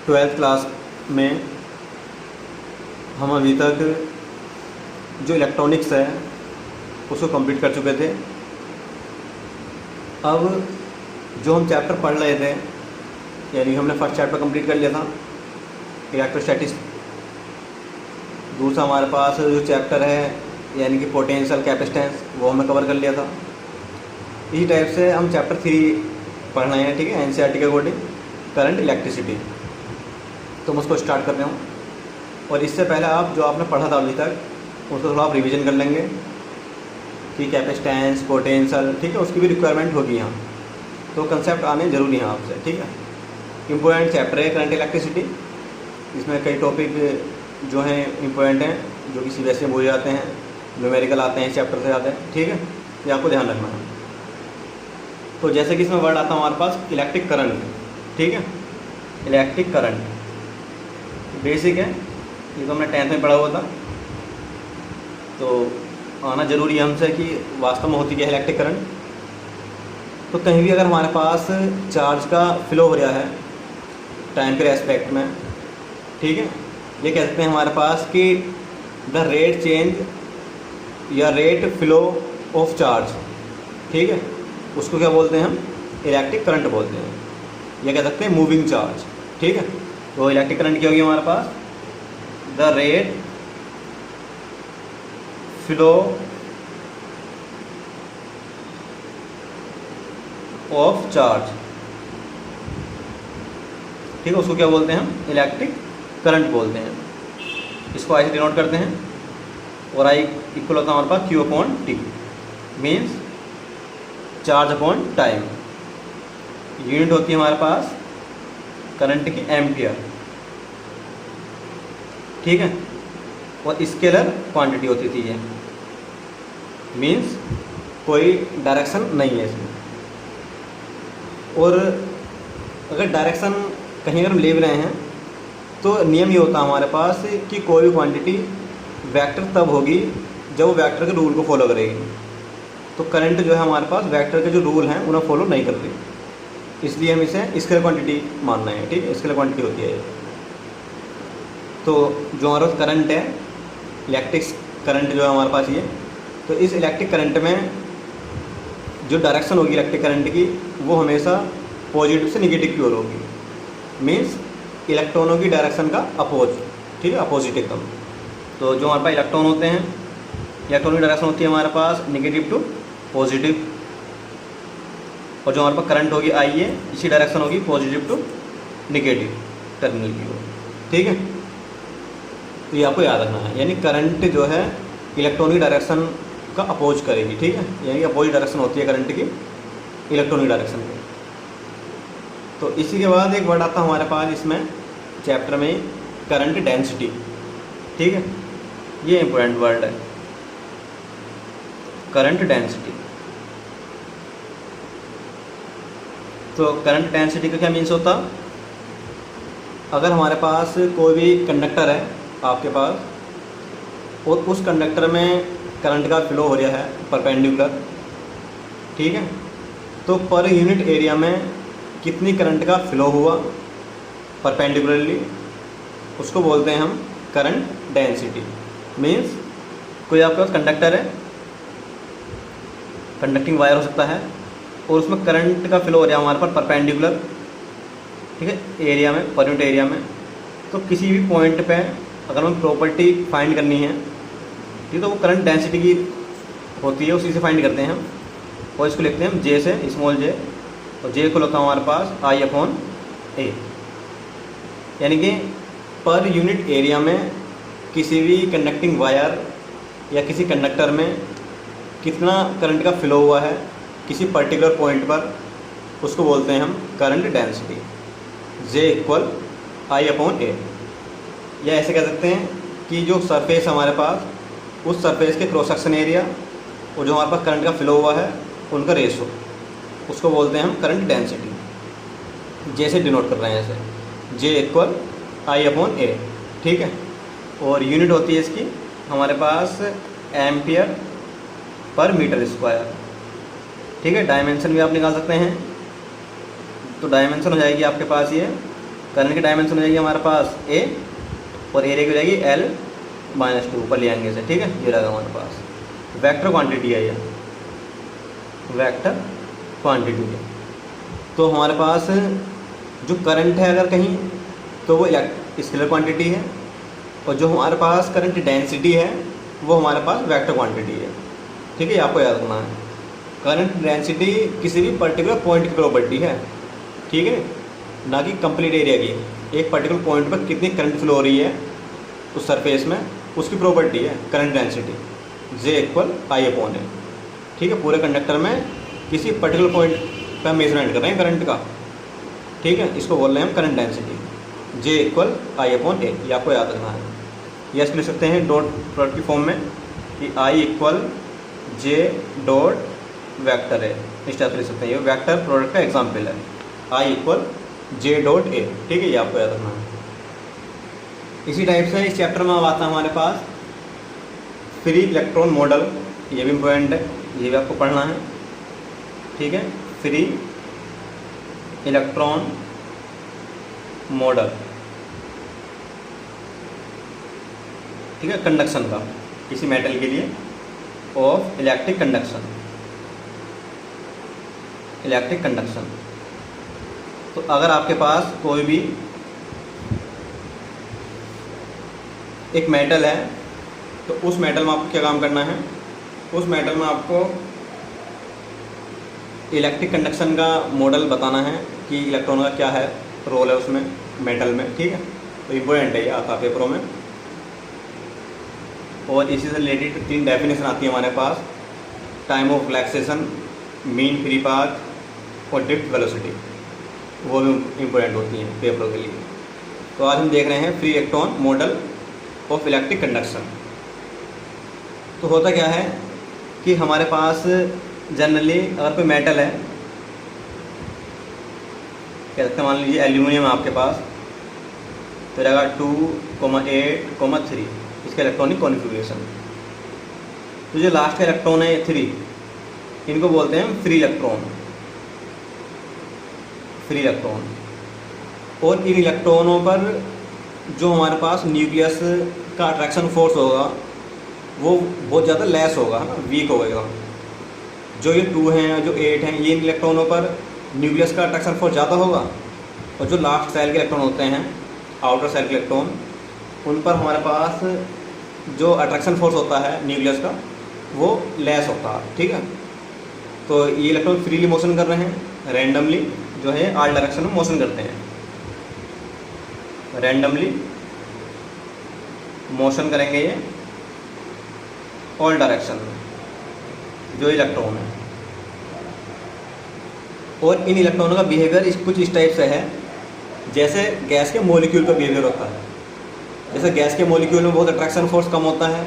Twelfth class में हम अभी तक जो इलेक्ट्रॉनिक्स है उसको कंप्लीट कर चुके थे। अब जो हम चैप्टर पढ़ रहे थे, यानी हमने फर्स्ट चैप्टर कंप्लीट कर लिया था इलेक्ट्रोस्टैटिक्स। दूसरा हमारे पास जो चैप्टर है यानी कि पोटेंशियल कैपेसिटेंस, वो हमने कवर कर लिया था। इसी टाइप से हम चैप्टर 3 पढ़ रहे हैं, ठीक है, एनसीईआरटी के अकॉर्डिंग, करंट इलेक्ट्रिसिटी। तो मैं उसको स्टार्ट कर रहा हूँ। और इससे पहले आप जो आपने पढ़ा था अभी तक उसको थोड़ा आप रिवीजन कर लेंगे कि कैपेसिटेंस, पोटेंशियल, ठीक है, उसकी भी रिक्वायरमेंट होगी यहाँ। तो कंसेप्ट आने ज़रूरी हैं आपसे, ठीक है। इम्पोर्टेंट चैप्टर है करंट इलेक्ट्रिसिटी। इसमें कई टॉपिक जो हैं इम्पोर्टेंट हैं, जो कि सीबीएसई में बोले जाते हैं, न्यूमेरिकल आते हैं इस चैप्टर से आते हैं, ठीक है, ये आपको ध्यान रखना है। तो जैसे कि इसमें वर्ड आता है हमारे पास इलेक्ट्रिक करंट, ठीक है, इलेक्ट्रिक करंट बेसिक है, ये तो हमने 10th में पढ़ा हुआ था। तो आना ज़रूरी है हमसे कि वास्तव में होती क्या है इलेक्ट्रिक करंट। तो कहीं भी अगर हमारे पास चार्ज का फ्लो हो रहा है टाइम के रेस्पेक्ट में, ठीक है, ये कह सकते हैं हमारे पास कि द रेट चेंज या रेट फ्लो ऑफ चार्ज, ठीक है, उसको क्या बोलते हैं हम, इलेक्ट्रिक करंट बोलते हैं। ये कह सकते हैं मूविंग चार्ज, ठीक है। तो इलेक्ट्रिक करंट क्या होगी हमारे पास, the rate flow of charge, ठीक है, उसको क्या बोलते हैं हम, इलेक्ट्रिक करंट बोलते हैं। इसको आई से डिनोट करते हैं, और आई इक्वल होता है हमारे पास Q upon T, means charge upon time. Unit होती है हमारे पास करंट की एम्पियर, ठीक है, और स्केलर क्वांटिटी होती थी ये, मीन्स कोई डायरेक्शन नहीं है इसमें। और अगर डायरेक्शन कहीं अगर हम ले रहे हैं तो नियम ये होता है हमारे पास कि कोई भी क्वांटिटी वेक्टर तब होगी जब वो वेक्टर के रूल को फॉलो करेगी। तो करंट जो है हमारे पास वेक्टर के जो रूल हैं उन्हें फॉलो नहीं कर रही, इसलिए हम इसे स्केलर क्वांटिटी मानना है, ठीक है, स्केलर क्वांटिटी होती है ये। तो जो हमारा करंट है, इलेक्ट्रिक करंट जो है हमारे पास ये, तो इस इलेक्ट्रिक करंट में जो डायरेक्शन होगी इलेक्ट्रिक करंट की वो हमेशा पॉजिटिव से निगेटिव की ओर होगी, मीन्स इलेक्ट्रॉनों की डायरेक्शन का अपोज, ठीक है, अपोजिट एकदम। तो जो हमारे पास इलेक्ट्रॉन होते हैं, इलेक्ट्रॉन की डायरेक्शन होती है हमारे पास निगेटिव टू पॉजिटिव, और जो हमारे पास करंट होगी आई है, इसी डायरेक्शन होगी पॉजिटिव टू निगेटिव टर्मिनल की ओर, ठीक है। तो ये आपको याद रखना है, यानी करंट जो है इलेक्ट्रॉन की डायरेक्शन का अपोज करेगी, ठीक है, यानी अपोजिट डायरेक्शन होती है करंट की इलेक्ट्रॉन की डायरेक्शन में। तो इसी के बाद एक वर्ड आता है हमारे पास इसमें चैप्टर में, करंट डेंसिटी, ठीक है, ये इंपॉर्टेंट वर्ड है, करंट डेंसिटी। तो करंट डेंसिटी का क्या मीन्स होता, अगर हमारे पास कोई भी कंडक्टर है आपके पास, और उस कंडक्टर में करंट का फ्लो हो रहा है परपेंडिकुलर, ठीक है, तो पर यूनिट एरिया में कितनी करंट का फ्लो हुआ परपेंडिकुलरली, उसको बोलते हैं हम करंट डेंसिटी। मीन्स कोई आपके पास कंडक्टर है, कंडक्टिंग वायर हो सकता है, और उसमें करंट का फ्लो हो रहा है हमारे पास परपेंडिकुलर, ठीक है, एरिया में, पर यूनिट एरिया में। तो किसी भी पॉइंट पे अगर हमें प्रॉपर्टी फाइंड करनी है, ठीक है, तो वो करंट डेंसिटी की होती है, उसी से फाइंड करते हैं हम, और इसको लिखते हैं हम जे से, स्मॉल जे, और जे को होता है हमारे पास आई अपॉन ए, यानी कि पर यूनिट एरिया में किसी भी कंडक्टिंग वायर या किसी कंडक्टर में कितना करंट का फ्लो हुआ है किसी पर्टिकुलर पॉइंट पर, उसको बोलते हैं हम करंट डेंसिटी, जे इक्वल आई अपॉन ए। या ऐसे कह सकते हैं कि जो सरफेस हमारे पास, उस सरफेस के क्रॉस सेक्शन एरिया और जो हमारे पास करंट का फ्लो हुआ है उनका रेशो, उसको बोलते हैं हम करंट डेंसिटी। जे से डिनोट कर रहे हैं ऐसे, जे इक्वल आई अपॉन ए, ठीक है। और यूनिट होती है इसकी हमारे पास एम्पियर पर मीटर स्क्वायर, ठीक है। डायमेंशन भी आप निकाल सकते हैं, तो डायमेंशन हो जाएगी आपके पास ये करंट की डायमेंशन हो जाएगी हमारे पास ए, और एरिया की हो जाएगी L-2 ऊपर ले आएंगे इसे, ठीक है। ये रहेगा हमारे पास वेक्टर क्वांटिटी है, ये वेक्टर क्वांटिटी है। तो हमारे पास जो करंट है अगर कहीं तो वो स्केलर क्वांटिटी है, और जो हमारे पास करंट डेंसिटी है वो हमारे पास वेक्टर क्वांटिटी है, ठीक है। आपको याद रखना है करंट डेंसिटी किसी भी पर्टिकुलर पॉइंट की प्रॉपर्टी है, ठीक है, ना कि कंप्लीट एरिया की। एक पर्टिकुलर पॉइंट पर कितनी करंट फ्लो हो रही है उस सरफेस में, उसकी प्रॉपर्टी है करंट डेंसिटी J=I/A, ठीक है। पूरे कंडक्टर में किसी पर्टिकुलर पॉइंट का मेजरमेंट कर रहे हैं करंट का, ठीक है, इसको बोल रहे हैं हम करंट डेंसिटी J=I/A। ये आपको याद रखना है। ये लिख सकते हैं डॉट प्रोडक्ट की फॉर्म में कि I=J डॉट वेक्टर है, इस टाइप से लिख सकते हैं। ये वेक्टर प्रोडक्ट का एग्जाम्पल है, I=J डॉट A, ठीक है। ये आपको याद रखना है। इसी टाइप से इस चैप्टर में अब आता है हमारे पास फ्री इलेक्ट्रॉन मॉडल। ये भी इम्पोर्टेंट है, ये भी आपको पढ़ना है, ठीक है। फ्री इलेक्ट्रॉन मॉडल, ठीक है, कंडक्शन का किसी मेटल के लिए of electric conduction, electric conduction. तो अगर आपके पास कोई भी एक मेटल है तो उस मेटल में आपको क्या काम करना है, उस मेटल में आपको इलेक्ट्रिक कंडक्शन का मॉडल बताना है कि इलेक्ट्रॉन का क्या है रोल है उसमें मेटल में, ठीक है। तो इम्पोर्टेंट है ये, आता पेपरों में। और इसी से रिलेटेड 3 डेफिनेशन आती है हमारे पास, time of relaxation, mean free path और ड्रिफ्ट वेलोसिटी, वो भी इम्पोर्टेंट होती हैं पेपरों के लिए। तो आज हम देख रहे हैं free electron model of electric conduction. तो होता क्या है कि हमारे पास जनरली अगर कोई मेटल है, क्या कहते हैं, मान लीजिए एल्यूमिनियम है आपके पास, तो रहेगा 2,8,3 इसका इलेक्ट्रॉनिक कॉन्फ़िगरेशन। तो जो लास्ट का इलेक्ट्रॉन है 3, इनको बोलते हैं फ्री इलेक्ट्रॉन, फ्री इलेक्ट्रॉन। और इन इलेक्ट्रॉनों पर जो हमारे पास न्यूक्लियस का अट्रैक्शन फोर्स होगा वो बहुत ज़्यादा लेस होगा, है ना, वीक होगा। जो ये 2 हैं, जो 8 हैं, ये इन इलेक्ट्रॉनों पर न्यूक्लियस का अट्रैक्शन फोर्स ज़्यादा होगा, और जो लास्ट सेल के इलेक्ट्रॉन होते हैं, आउटर सेल के इलेक्ट्रॉन, उन पर हमारे पास जो अट्रैक्शन फोर्स होता है न्यूक्लियस का वो लेस होता है, ठीक है। तो ये इलेक्ट्रॉन फ्रीली मोशन कर रहे हैं, रैंडमली जो है आल डायरेक्शन में मोशन करते हैं, रैंडमली मोशन करेंगे ये ऑल डायरेक्शन में जो इलेक्ट्रॉन है। और इन इलेक्ट्रॉनों का बिहेवियर कुछ इस टाइप से है जैसे गैस के मॉलिक्यूल का बिहेवियर होता है। जैसे गैस के मॉलिक्यूल में बहुत अट्रैक्शन फोर्स कम होता है,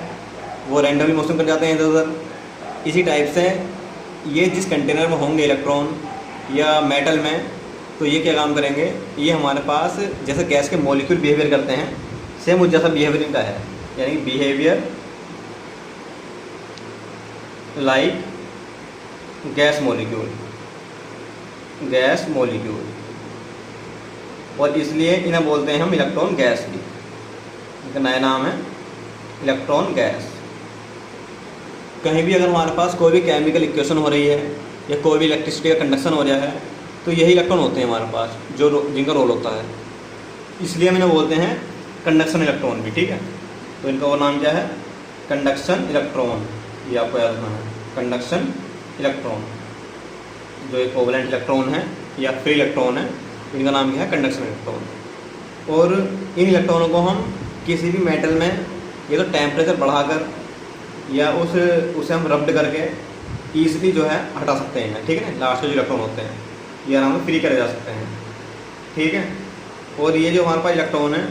वो रैंडमली मोशन कर जाते हैं इधर उधर। इसी टाइप से ये जिस कंटेनर में होंगे इलेक्ट्रॉन या मेटल में, तो ये क्या काम करेंगे, ये हमारे पास जैसे गैस के मॉलिक्यूल बिहेवियर करते हैं, सेम उस जैसा बिहेवियर इनका है, यानी behaviour like gas molecule, gas molecule. और इसलिए इन्हें बोलते हैं हम इलेक्ट्रॉन गैस भी, इनका नया नाम है इलेक्ट्रॉन गैस। कहीं भी अगर हमारे पास कोई भी केमिकल इक्वेशन हो रही है या कोई भी इलेक्ट्रिसिटी का कंडक्शन हो रहा है, तो यही इलेक्ट्रॉन होते हैं हमारे पास जो जिनका रोल होता है, इसलिए हम इन्हें बोलते हैं कंडक्शन इलेक्ट्रॉन भी, ठीक है। तो इनका वो नाम क्या है, कंडक्शन इलेक्ट्रॉन, ये आपको याद रखना है, कंडक्शन इलेक्ट्रॉन। जो एक कोवलेंट इलेक्ट्रॉन है या फ्री इलेक्ट्रॉन है, इनका नाम क्या है, कंडक्शन इलेक्ट्रॉन। और इन इलेक्ट्रॉनों को हम किसी भी मेटल में ये तो टेम्परेचर बढ़ाकर या उसे हम रब्ड करके ईजिली जो है हटा सकते हैं, ठीक है ना। लास्ट के जो इलेक्ट्रॉन होते हैं ये आराम से फ्री करे जा सकते हैं, ठीक है। और ये जो हमारे पास इलेक्ट्रॉन है,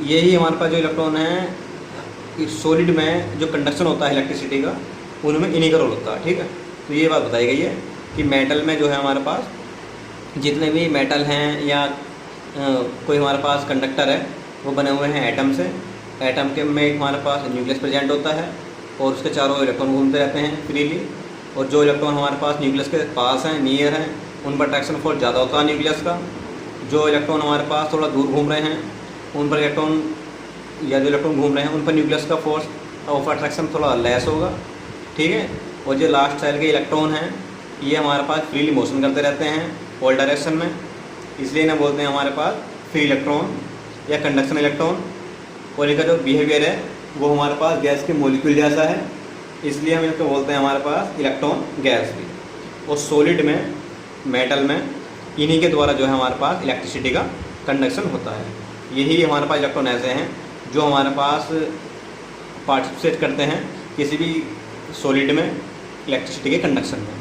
यही हमारे पास जो इलेक्ट्रॉन है सॉलिड में जो कंडक्शन होता है इलेक्ट्रिसिटी का, उनमें इन्हीं का रोल होता है, ठीक है। तो ये बात बताई गई है कि मेटल में जो है हमारे पास जितने भी मेटल हैं या कोई हमारे पास कंडक्टर है वो बने हुए हैं एटम से। एटम के में एक हमारे पास न्यूक्लियस प्रेजेंट होता है और उसके चारों इलेक्ट्रॉन घूमते रहते हैं फ्रीली। और जो इलेक्ट्रॉन हमारे पास न्यूक्लियस के पास हैं, नियर हैं, उन पर अट्रैक्शन फोर्स ज़्यादा होता है न्यूक्लियस का, जो इलेक्ट्रॉन हमारे पास थोड़ा दूर घूम रहे हैं उन पर इलेक्ट्रॉन या जो इलेक्ट्रॉन घूम रहे हैं उन पर न्यूक्लियस का फोर्स ऑफ अट्रैक्शन थोड़ा लेस होगा, ठीक है। और जो लास्ट साइड के इलेक्ट्रॉन हैं ये हमारे पास फ्रीली मोशन करते रहते हैं ऑल डायरेक्शन में, इसलिए इन्हें बोलते हैं हमारे पास फ्री इलेक्ट्रॉन या कंडक्शन इलेक्ट्रॉन। और इनका जो बिहेवियर है वो हमारे पास गैस के मॉलिक्यूल जैसा है, इसलिए हम इसको बोलते हैं हमारे पास इलेक्ट्रॉन गैस भी। और सॉलिड में, मेटल में इन्हीं के द्वारा जो है हमारे पास इलेक्ट्रिसिटी का कंडक्शन होता है। यही हमारे पास इलेक्ट्रॉन ऐसे हैं जो हमारे पास पार्टिसिपेट करते हैं किसी भी सॉलिड में इलेक्ट्रिसिटी के कंडक्शन में।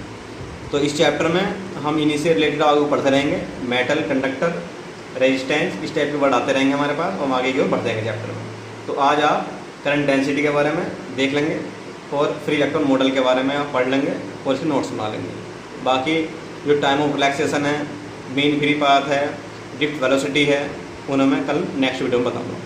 तो इस चैप्टर में हम इन्हीं से रिलेटेड आगे पढ़ते रहेंगे, मेटल, कंडक्टर, रेजिस्टेंस, इस टाइप के वर्ड आते रहेंगे हमारे पास और हम आगे की ओर बढ़ते रहेंगे चैप्टर में। तो आज आप करंट डेंसिटी के बारे में देख लेंगे और फ्री इलेक्ट्रॉन मॉडल के बारे में आप पढ़ लेंगे और इसके नोट्स बना लेंगे। बाकी जो टाइम ऑफ रिलैक्सेशन है, मीन फ्री पाथ है, ड्रिफ्ट वेलोसिटी है, उन्हें मैं कल नेक्स्ट वीडियो में बताऊँगा।